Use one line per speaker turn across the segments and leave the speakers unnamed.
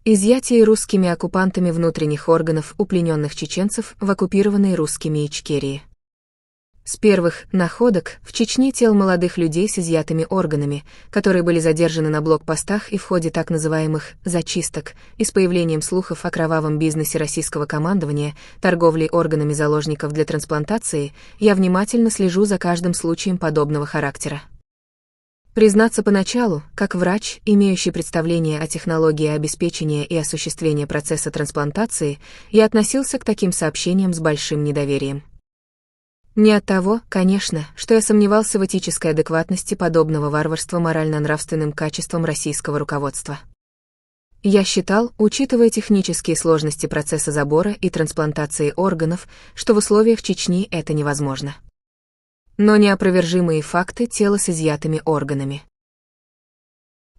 Изъятие русскими оккупантами внутренних органов у плененных чеченцев в оккупированной русскими Ичкерии. С первых находок в Чечне тел молодых людей с изъятыми органами, которые были задержаны на блокпостах и в ходе так называемых «зачисток», и с появлением слухов о кровавом бизнесе российского командования, торговлей органами заложников для трансплантации, я внимательно слежу за каждым случаем подобного характера. Признаться, поначалу, как врач, имеющий представление о технологии обеспечения и осуществления процесса трансплантации, я относился к таким сообщениям с большим недоверием. Не от того, конечно, что я сомневался в этической адекватности подобного варварства морально-нравственным качеством российского руководства. Я считал, учитывая технические сложности процесса забора и трансплантации органов, что в условиях Чечни это невозможно. Но неопровержимые факты тела с изъятыми органами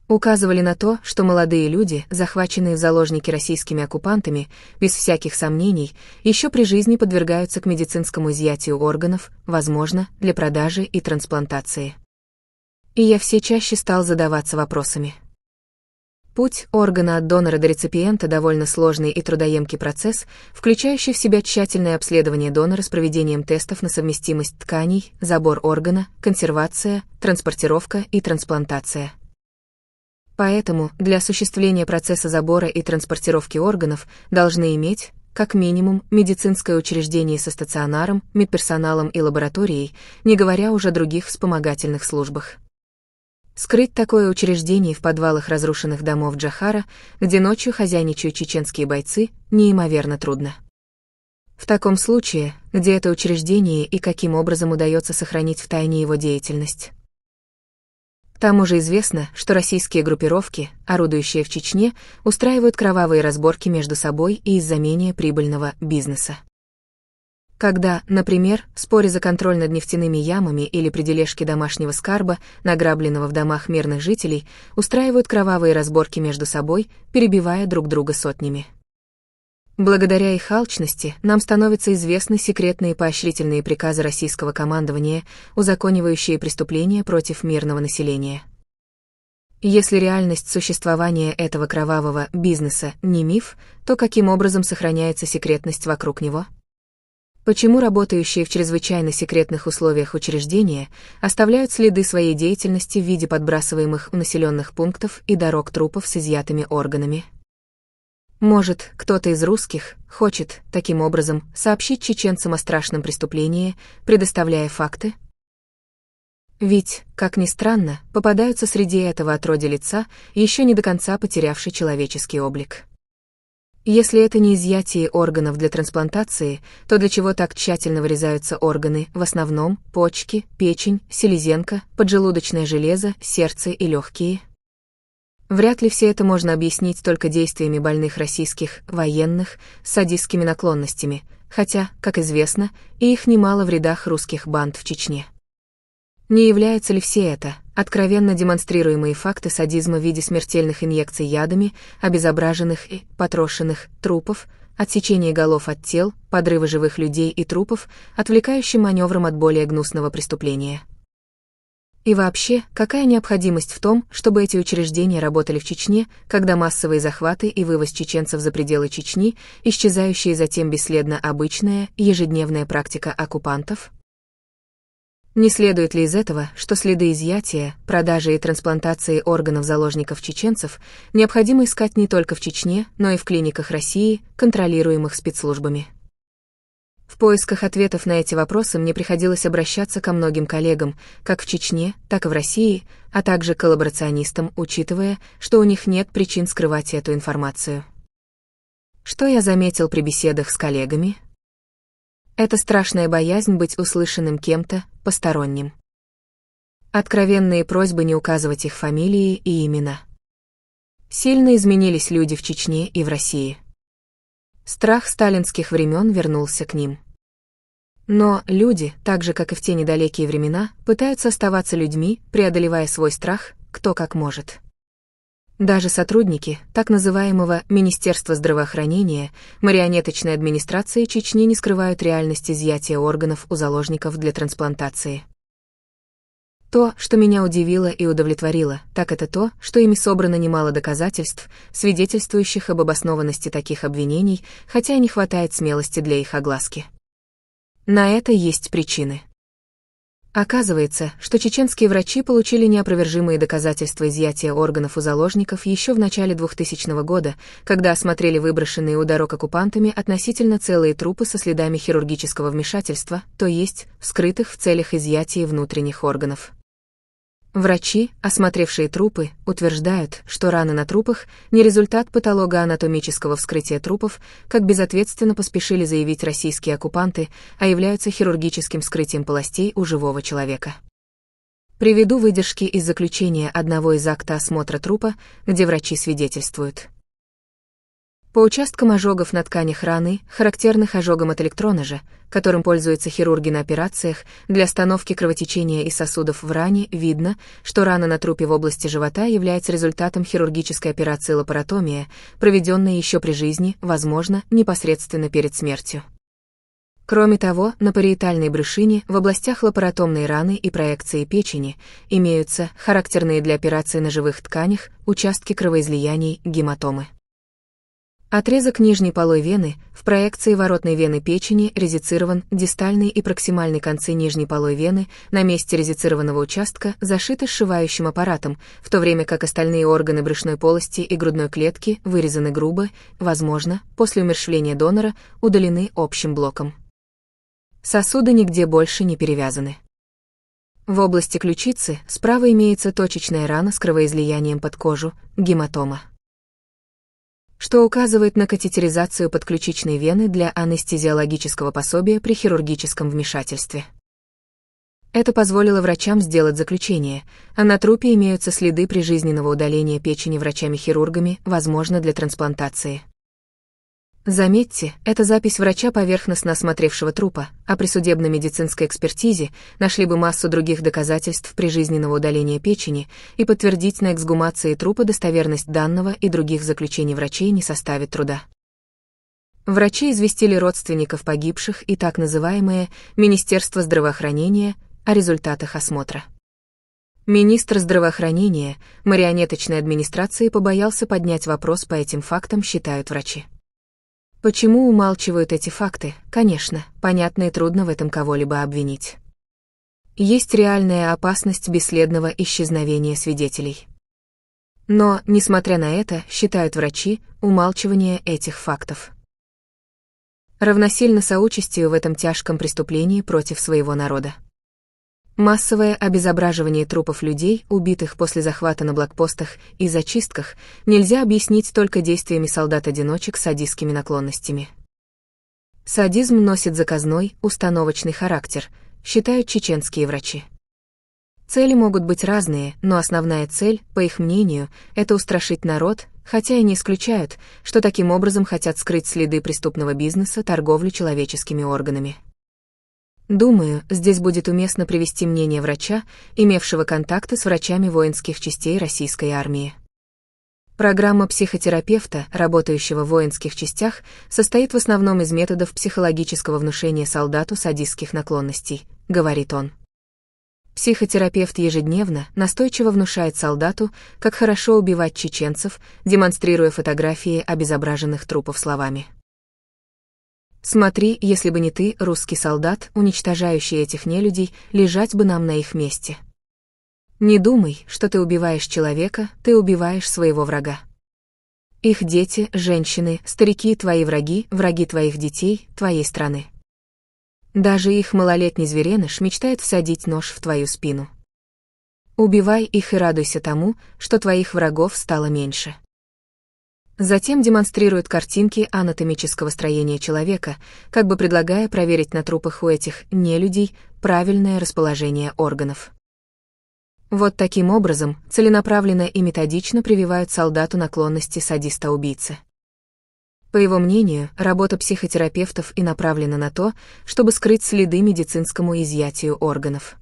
указывали на то, что молодые люди, захваченные в заложники российскими оккупантами, без всяких сомнений, еще при жизни подвергаются к медицинскому изъятию органов, возможно, для продажи и трансплантации. И я все чаще стал задаваться вопросами. Путь органа от донора до реципиента довольно сложный и трудоемкий процесс, включающий в себя тщательное обследование донора с проведением тестов на совместимость тканей, забор органа, консервация, транспортировка и трансплантация. Поэтому для осуществления процесса забора и транспортировки органов должны иметь, как минимум, медицинское учреждение со стационаром, медперсоналом и лабораторией, не говоря уже о других вспомогательных службах. Скрыть такое учреждение в подвалах разрушенных домов Джохара, где ночью хозяйничают чеченские бойцы, неимоверно трудно. В таком случае, где это учреждение и каким образом удается сохранить в тайне его деятельность? К тому же известно, что российские группировки, орудующие в Чечне, устраивают кровавые разборки между собой и из-за менее прибыльного бизнеса. Когда, например, в споре за контроль над нефтяными ямами или при дележке домашнего скарба, награбленного в домах мирных жителей, устраивают кровавые разборки между собой, перебивая друг друга сотнями. Благодаря их алчности нам становятся известны секретные поощрительные приказы российского командования, узаконивающие преступления против мирного населения. Если реальность существования этого кровавого бизнеса не миф, то каким образом сохраняется секретность вокруг него? Почему работающие в чрезвычайно секретных условиях учреждения оставляют следы своей деятельности в виде подбрасываемых у населенных пунктов и дорог трупов с изъятыми органами? Может, кто-то из русских хочет, таким образом, сообщить чеченцам о страшном преступлении, предоставляя факты? Ведь, как ни странно, попадаются среди этого отродья лица, еще не до конца потерявший человеческий облик. Если это не изъятие органов для трансплантации, то для чего так тщательно вырезаются органы, в основном почки, печень, селезенка, поджелудочное железо, сердце и легкие? Вряд ли все это можно объяснить только действиями больных российских военных с садистскими наклонностями, хотя, как известно, и их немало в рядах русских банд в Чечне. Не являются ли все это откровенно демонстрируемые факты садизма в виде смертельных инъекций ядами, обезображенных и потрошенных трупов, отсечения голов от тел, подрыва живых людей и трупов, отвлекающим маневром от более гнусного преступления? И вообще, какая необходимость в том, чтобы эти учреждения работали в Чечне, когда массовые захваты и вывоз чеченцев за пределы Чечни, исчезающие затем бесследно обычная, ежедневная практика оккупантов? Не следует ли из этого, что следы изъятия, продажи и трансплантации органов заложников чеченцев необходимо искать не только в Чечне, но и в клиниках России, контролируемых спецслужбами? В поисках ответов на эти вопросы мне приходилось обращаться ко многим коллегам, как в Чечне, так и в России, а также коллаборационистам, учитывая, что у них нет причин скрывать эту информацию. Что я заметил при беседах с коллегами? Это страшная боязнь быть услышанным кем-то, посторонним. Откровенные просьбы не указывать их фамилии и имена. Сильно изменились люди в Чечне и в России. Страх сталинских времен вернулся к ним. Но люди, так же как и в те недалекие времена, пытаются оставаться людьми, преодолевая свой страх, кто как может. Даже сотрудники так называемого Министерства здравоохранения, марионеточной администрации Чечни не скрывают реальность изъятия органов у заложников для трансплантации. То, что меня удивило и удовлетворило, так это то, что ими собрано немало доказательств, свидетельствующих об обоснованности таких обвинений, хотя и не хватает смелости для их огласки. На это есть причины. Оказывается, что чеченские врачи получили неопровержимые доказательства изъятия органов у заложников еще в начале 2000 года, когда осмотрели выброшенные у дорог оккупантами относительно целые трупы со следами хирургического вмешательства, то есть вскрытых в целях изъятия внутренних органов. Врачи, осмотревшие трупы, утверждают, что раны на трупах не результат патологоанатомического вскрытия трупов, как безответственно поспешили заявить российские оккупанты, а являются хирургическим вскрытием полостей у живого человека. Приведу выдержки из заключения одного из акта осмотра трупа, где врачи свидетельствуют. По участкам ожогов на тканях раны, характерных ожогам от электроножа, которым пользуются хирурги на операциях, для остановки кровотечения из сосудов в ране, видно, что рана на трупе в области живота является результатом хирургической операции лапаротомия, проведенной еще при жизни, возможно, непосредственно перед смертью. Кроме того, на париетальной брюшине в областях лапаротомной раны и проекции печени имеются характерные для операции на живых тканях участки кровоизлияний, гематомы. Отрезок нижней полой вены в проекции воротной вены печени резицирован, дистальный и проксимальный концы нижней полой вены на месте резицированного участка зашиты сшивающим аппаратом, в то время как остальные органы брюшной полости и грудной клетки вырезаны грубо, возможно, после умерщвления донора, удалены общим блоком. Сосуды нигде больше не перевязаны. В области ключицы справа имеется точечная рана с кровоизлиянием под кожу, гематома, что указывает на катетеризацию подключичной вены для анестезиологического пособия при хирургическом вмешательстве. Это позволило врачам сделать заключение, а на трупе имеются следы прижизненного удаления печени врачами-хирургами, возможно, для трансплантации. Заметьте, это запись врача, поверхностно осмотревшего трупа, а при судебно-медицинской экспертизе нашли бы массу других доказательств прижизненного удаления печени, и подтвердить на эксгумации трупа достоверность данного и других заключений врачей не составит труда. Врачи известили родственников погибших и так называемое Министерство здравоохранения о результатах осмотра. Министр здравоохранения марионеточной администрации побоялся поднять вопрос по этим фактам, считают врачи. Почему умалчивают эти факты? Конечно, понятно и трудно в этом кого-либо обвинить. Есть реальная опасность бесследного исчезновения свидетелей. Но, несмотря на это, считают врачи, умалчивание этих фактов равносильно соучастию в этом тяжком преступлении против своего народа. Массовое обезображивание трупов людей, убитых после захвата на блокпостах и зачистках, нельзя объяснить только действиями солдат-одиночек с садистскими наклонностями. Садизм носит заказной, установочный характер, считают чеченские врачи. Цели могут быть разные, но основная цель, по их мнению, это устрашить народ, хотя и не исключают, что таким образом хотят скрыть следы преступного бизнеса, торговли человеческими органами. Думаю, здесь будет уместно привести мнение врача, имевшего контакты с врачами воинских частей российской армии. Программа психотерапевта, работающего в воинских частях, состоит в основном из методов психологического внушения солдату садистских наклонностей, говорит он. Психотерапевт ежедневно, настойчиво внушает солдату, как хорошо убивать чеченцев, демонстрируя фотографии обезображенных трупов словами: «Смотри, если бы не ты, русский солдат, уничтожающий этих нелюдей, лежать бы нам на их месте. Не думай, что ты убиваешь человека, ты убиваешь своего врага. Их дети, женщины, старики — твои враги, враги твоих детей, твоей страны. Даже их малолетний звереныш мечтает всадить нож в твою спину. Убивай их и радуйся тому, что твоих врагов стало меньше». Затем демонстрирует картинки анатомического строения человека, как бы предлагая проверить на трупах у этих нелюдей правильное расположение органов. Вот таким образом, целенаправленно и методично прививают солдату наклонности садиста-убийцы. По его мнению, работа психотерапевтов и направлена на то, чтобы скрыть следы медицинскому изъятию органов.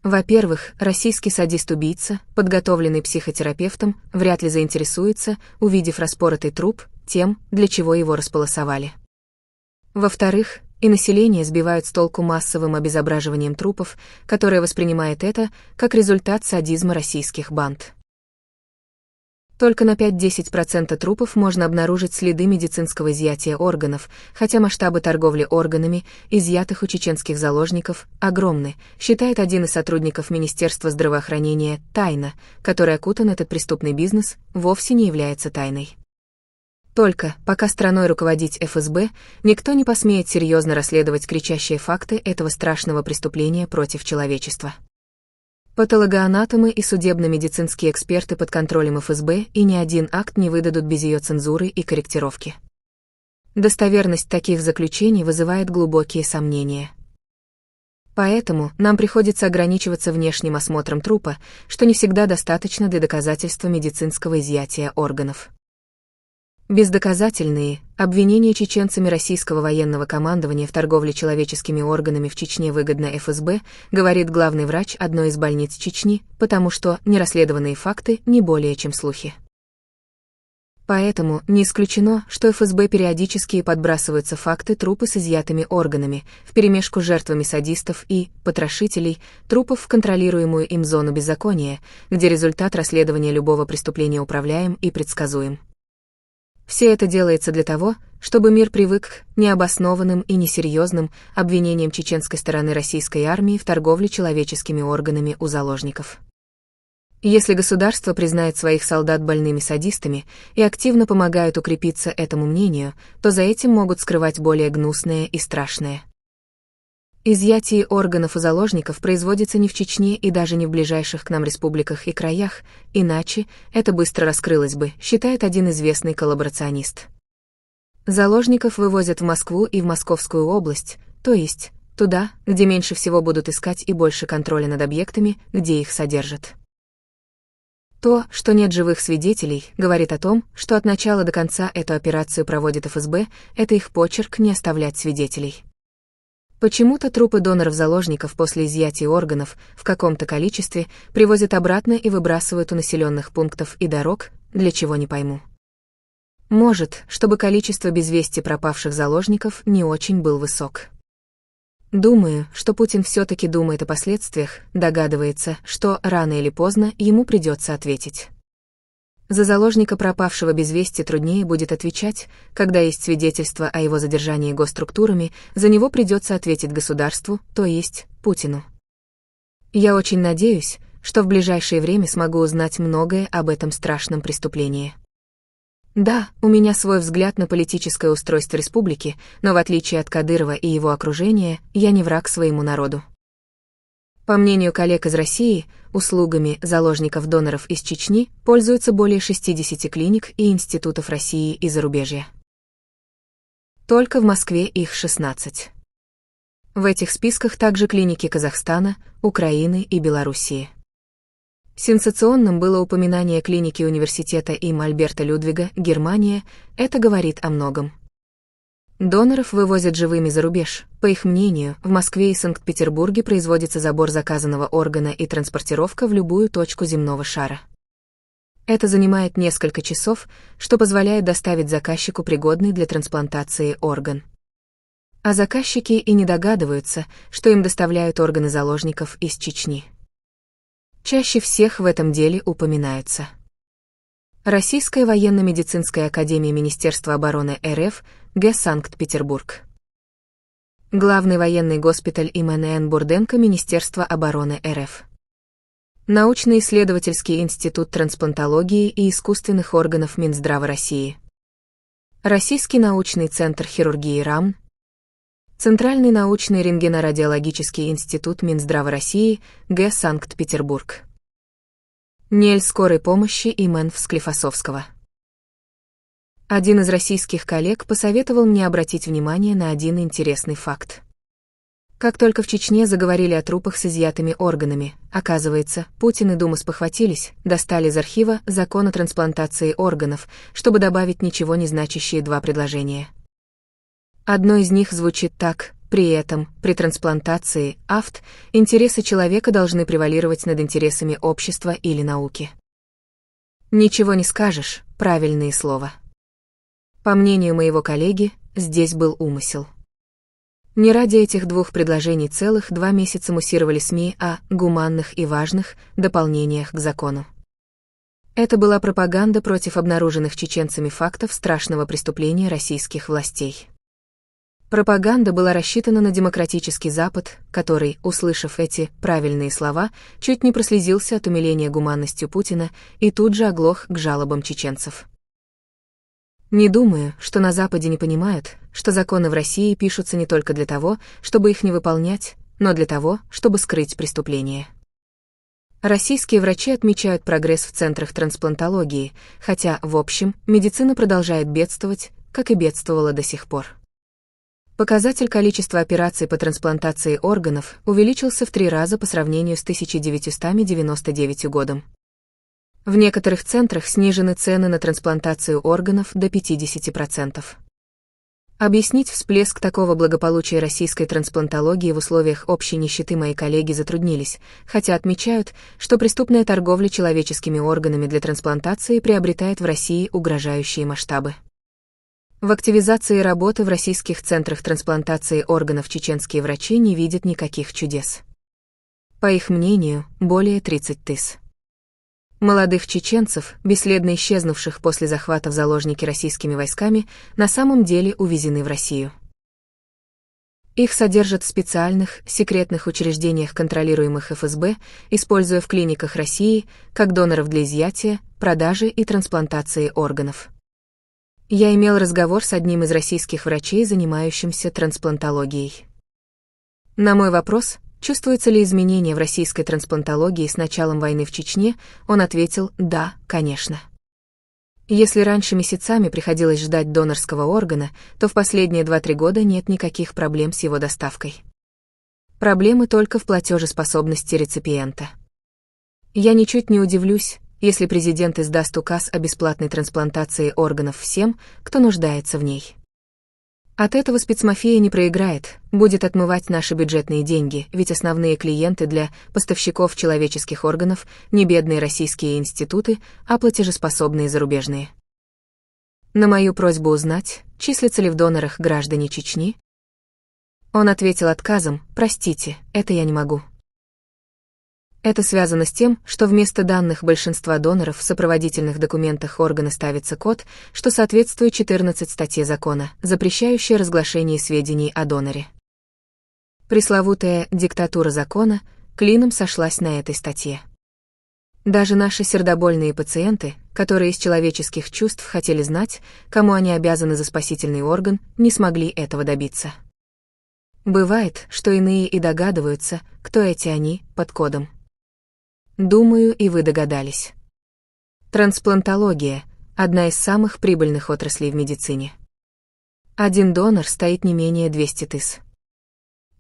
Во-первых, российский садист-убийца, подготовленный психотерапевтом, вряд ли заинтересуется, увидев распоротый труп, тем, для чего его располосовали. Во-вторых, и население сбивают с толку массовым обезображиванием трупов, которое воспринимает это как результат садизма российских банд. Только на 5–10% трупов можно обнаружить следы медицинского изъятия органов, хотя масштабы торговли органами, изъятых у чеченских заложников, огромны, считает один из сотрудников Министерства здравоохранения. Тайна, которой окутан этот преступный бизнес, вовсе не является тайной. Только, пока страной руководить ФСБ, никто не посмеет серьезно расследовать кричащие факты этого страшного преступления против человечества. Патологоанатомы и судебно-медицинские эксперты под контролем ФСБ и ни один акт не выдадут без ее цензуры и корректировки. Достоверность таких заключений вызывает глубокие сомнения. Поэтому нам приходится ограничиваться внешним осмотром трупа, что не всегда достаточно для доказательства медицинского изъятия органов. Бездоказательные обвинения чеченцами российского военного командования в торговле человеческими органами в Чечне выгодно ФСБ, говорит главный врач одной из больниц Чечни, потому что нерасследованные факты не более чем слухи. Поэтому не исключено, что ФСБ периодически подбрасываются факты трупы с изъятыми органами, вперемешку с жертвами садистов и потрошителей, трупов в контролируемую им зону беззакония, где результат расследования любого преступления управляем и предсказуем. Все это делается для того, чтобы мир привык к необоснованным и несерьезным обвинениям чеченской стороны российской армии в торговле человеческими органами у заложников. Если государство признает своих солдат больными садистами и активно помогает укрепиться этому мнению, то за этим могут скрывать более гнусное и страшное. Изъятие органов у заложников производится не в Чечне и даже не в ближайших к нам республиках и краях, иначе это быстро раскрылось бы, считает один известный коллаборационист. Заложников вывозят в Москву и в Московскую область, то есть туда, где меньше всего будут искать и больше контроля над объектами, где их содержат. То, что нет живых свидетелей, говорит о том, что от начала до конца эту операцию проводит ФСБ, это их почерк не оставлять свидетелей. Почему-то трупы доноров-заложников после изъятия органов в каком-то количестве привозят обратно и выбрасывают у населенных пунктов и дорог, для чего не пойму. Может, чтобы количество без вести пропавших заложников не очень был высок. Думаю, что Путин все-таки думает о последствиях, догадывается, что рано или поздно ему придется ответить. За заложника, пропавшего без вести, труднее будет отвечать, когда есть свидетельство о его задержании госструктурами, за него придется ответить государству, то есть Путину. Я очень надеюсь, что в ближайшее время смогу узнать многое об этом страшном преступлении. Да, у меня свой взгляд на политическое устройство республики, но в отличие от Кадырова и его окружения, я не враг своему народу. По мнению коллег из России, услугами заложников-доноров из Чечни пользуются более 60 клиник и институтов России и зарубежья. Только в Москве их 16. В этих списках также клиники Казахстана, Украины и Белоруссии. Сенсационным было упоминание клиники университета им Альберта Людвига, Германия, это говорит о многом. Доноров вывозят живыми за рубеж. По их мнению, в Москве и Санкт-Петербурге производится забор заказанного органа и транспортировка в любую точку земного шара. Это занимает несколько часов, что позволяет доставить заказчику пригодный для трансплантации орган. А заказчики и не догадываются, что им доставляют органы заложников из Чечни. Чаще всех в этом деле упоминаются Российская военно-медицинская академия Министерства обороны РФ, г. Санкт-Петербург. Главный военный госпиталь им Н. Бурденко Министерства обороны РФ. Научно-исследовательский институт трансплантологии и искусственных органов Минздрава России. Российский научный центр хирургии РАМН. Центральный научный рентгенорадиологический институт Минздрава России, г. Санкт-Петербург. НЕЛЬ скорой помощи им Склифосовского. Один из российских коллег посоветовал мне обратить внимание на один интересный факт. Как только в Чечне заговорили о трупах с изъятыми органами, оказывается, Путин и Дума спохватились, достали из архива закон о трансплантации органов, чтобы добавить ничего не значащие два предложения. Одно из них звучит так: при этом, при трансплантации, интересы человека должны превалировать над интересами общества или науки. Ничего не скажешь, правильные слова. По мнению моего коллеги, здесь был умысел. Не ради этих двух предложений целых 2 месяца муссировали СМИ о гуманных и важных дополнениях к закону. Это была пропаганда против обнаруженных чеченцами фактов страшного преступления российских властей. Пропаганда была рассчитана на демократический Запад, который, услышав эти правильные слова, чуть не прослезился от умиления гуманностью Путина и тут же оглох к жалобам чеченцев. Не думаю, что на Западе не понимают, что законы в России пишутся не только для того, чтобы их не выполнять, но для того, чтобы скрыть преступления. Российские врачи отмечают прогресс в центрах трансплантологии, хотя, в общем, медицина продолжает бедствовать, как и бедствовала до сих пор. Показатель количества операций по трансплантации органов увеличился в 3 раза по сравнению с 1999 годом. В некоторых центрах снижены цены на трансплантацию органов до 50%. Объяснить всплеск такого благополучия российской трансплантологии в условиях общей нищеты мои коллеги затруднились, хотя отмечают, что преступная торговля человеческими органами для трансплантации приобретает в России угрожающие масштабы. В активизации работы в российских центрах трансплантации органов чеченские врачи не видят никаких чудес. По их мнению, более 30 тысяч молодых чеченцев, бесследно исчезнувших после захвата в заложники российскими войсками, на самом деле увезены в Россию. Их содержат в специальных, секретных учреждениях, контролируемых ФСБ, используя в клиниках России как доноров для изъятия, продажи и трансплантации органов. Я имел разговор с одним из российских врачей, занимающимся трансплантологией. На мой вопрос, чувствуется ли изменение в российской трансплантологии с началом войны в Чечне, он ответил: да, конечно. Если раньше месяцами приходилось ждать донорского органа, то в последние 2-3 года нет никаких проблем с его доставкой. Проблемы только в платежеспособности реципиента. Я ничуть не удивлюсь, если президент издаст указ о бесплатной трансплантации органов всем, кто нуждается в ней. От этого спецмафия не проиграет, будет отмывать наши бюджетные деньги, ведь основные клиенты для поставщиков человеческих органов не бедные российские институты, а платежеспособные зарубежные. На мою просьбу узнать, числятся ли в донорах граждане Чечни, он ответил отказом: простите, это я не могу. Это связано с тем, что вместо данных большинства доноров в сопроводительных документах органа ставится код, что соответствует 14 статье закона, запрещающей разглашение сведений о доноре. Пресловутая диктатура закона клином сошлась на этой статье. Даже наши сердобольные пациенты, которые из человеческих чувств хотели знать, кому они обязаны за спасительный орган, не смогли этого добиться. Бывает, что иные и догадываются, кто эти они, под кодом. Думаю, и вы догадались. Трансплантология – одна из самых прибыльных отраслей в медицине. Один донор стоит не менее 200 тысяч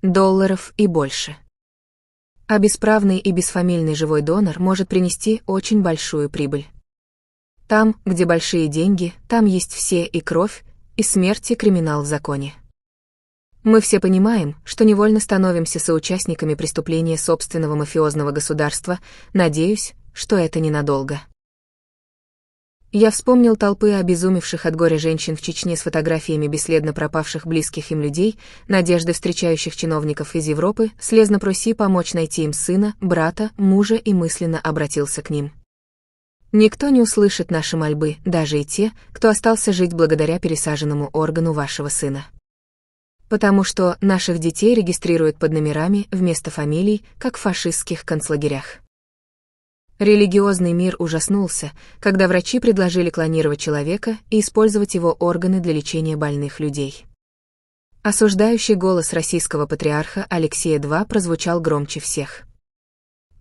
долларов и больше. А бесправный и бесфамильный живой донор может принести очень большую прибыль. Там, где большие деньги, там есть все и кровь, и смерть, и криминал в законе. Мы все понимаем, что невольно становимся соучастниками преступления собственного мафиозного государства, надеюсь, что это ненадолго. Я вспомнил толпы обезумевших от горя женщин в Чечне с фотографиями бесследно пропавших близких им людей, надежды встречающих чиновников из Европы, слезно проси помочь найти им сына, брата, мужа, и мысленно обратился к ним. Никто не услышит наши мольбы, даже и те, кто остался жить благодаря пересаженному органу вашего сына. Потому что наших детей регистрируют под номерами вместо фамилий, как в фашистских концлагерях. Религиозный мир ужаснулся, когда врачи предложили клонировать человека и использовать его органы для лечения больных людей. Осуждающий голос российского патриарха Алексея II прозвучал громче всех.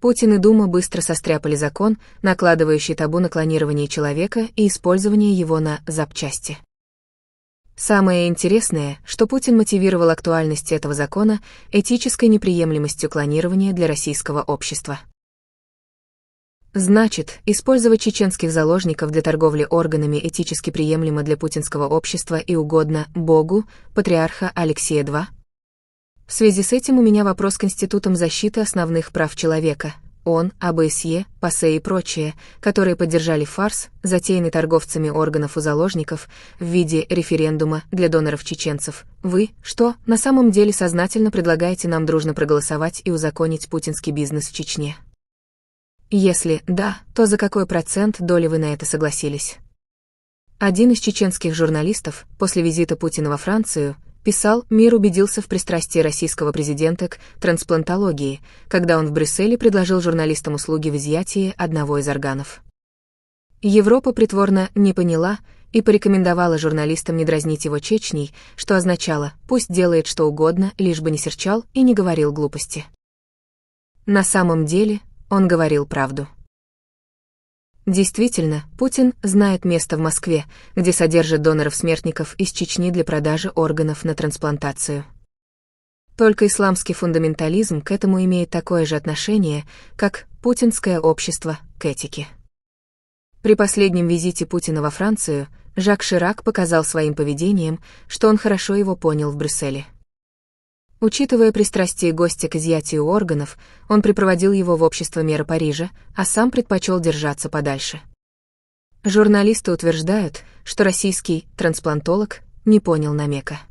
Путин и Дума быстро состряпали закон, накладывающий табу на клонирование человека и использование его на запчасти. Самое интересное, что Путин мотивировал актуальность этого закона этической неприемлемостью клонирования для российского общества. Значит, использовать чеченских заложников для торговли органами этически приемлемо для путинского общества и угодно Богу, патриарха Алексея II? В связи с этим у меня вопрос к Институтам защиты основных прав человека. он, ОБСЕ, ПАСЕ и прочие, которые поддержали фарс, затеянный торговцами органов у заложников в виде референдума для доноров-чеченцев. Вы, что, на самом деле сознательно предлагаете нам дружно проголосовать и узаконить путинский бизнес в Чечне? Если да, то за какой процент доли вы на это согласились? Один из чеченских журналистов, после визита Путина во Францию, писал, мир убедился в пристрастии российского президента к трансплантологии, когда он в Брюсселе предложил журналистам услуги в изъятии одного из органов. Европа притворно не поняла и порекомендовала журналистам не дразнить его Чечней, что означало, пусть делает что угодно, лишь бы не серчал и не говорил глупости. На самом деле, он говорил правду. Действительно, Путин знает место в Москве, где содержат доноров-смертников из Чечни для продажи органов на трансплантацию. Только исламский фундаментализм к этому имеет такое же отношение, как путинское общество к этике. При последнем визите Путина во Францию Жак Ширак показал своим поведением, что он хорошо его понял в Брюсселе. Учитывая пристрастие гостя к изъятию органов, он припроводил его в общество мэра Парижа, а сам предпочел держаться подальше. Журналисты утверждают, что российский трансплантолог не понял намека.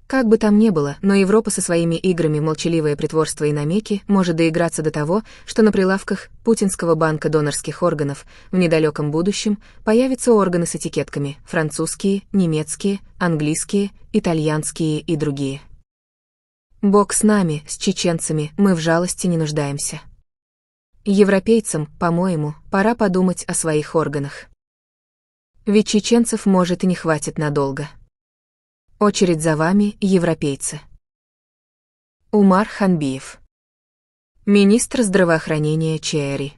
Как бы там ни было, но Европа со своими играми в молчаливое притворство и намеки может доиграться до того, что на прилавках Путинского банка донорских органов в недалеком будущем появятся органы с этикетками французские, немецкие, английские, итальянские и другие. Бог с нами, с чеченцами, мы в жалости не нуждаемся. Европейцам, по-моему, пора подумать о своих органах. Ведь чеченцев, может, и не хватит надолго. Очередь за вами, европейцы. Умар Ханбиев. Министр здравоохранения ЧРИ.